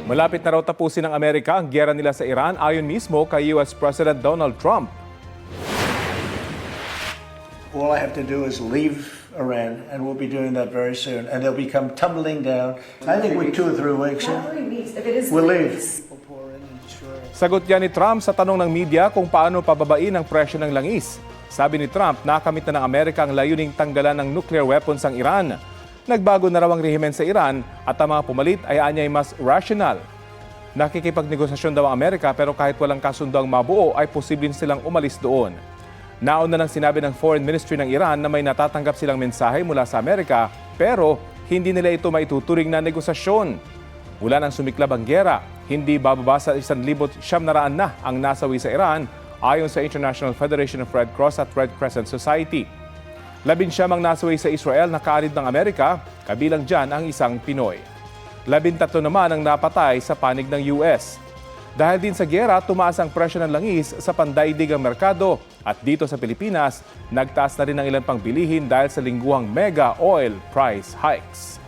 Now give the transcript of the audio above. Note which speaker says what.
Speaker 1: Malapit na raw tapusin ng Amerika ang giyera nila sa Iran ayon mismo kay US President Donald Trump.
Speaker 2: All I have to do is leave Iran, and we'll be doing that very soon, and they'll become tumbling down. I think we're 2 or 3 weeks. We'll leave.
Speaker 1: Sagot yan ni Trump sa tanong ng media kung paano pababain ang presyo ng langis. Sabi ni Trump, nakamit na ng Amerika ang layuning tanggalan ng nuclear weapons ang Iran. Nagbago na raw ang rehimen sa Iran at ang mga pumalit ay anyay mas rational. Nakikipagnegosasyon daw ang Amerika pero kahit walang kasundo ang mabuo ay posibleng silang umalis doon. Nauna nang sinabi ng Foreign Ministry ng Iran na may natatanggap silang mensahe mula sa Amerika pero hindi nila ito maituturing na negosasyon. Mula nang sumiklab ang giyera, hindi bababa sa 1,700 na ang nasawi sa Iran ayon sa International Federation of Red Cross at Red Crescent Society. 19 ang nasawi sa Israel na kaarid ng Amerika, kabilang dyan ang isang Pinoy. 13 naman ang napatay sa panig ng US. Dahil din sa giyera, tumaas ang presyo ng langis sa pandaigdigang merkado at dito sa Pilipinas, nagtaas na rin ang ilang pang bilihin dahil sa lingguhang mega oil price hikes.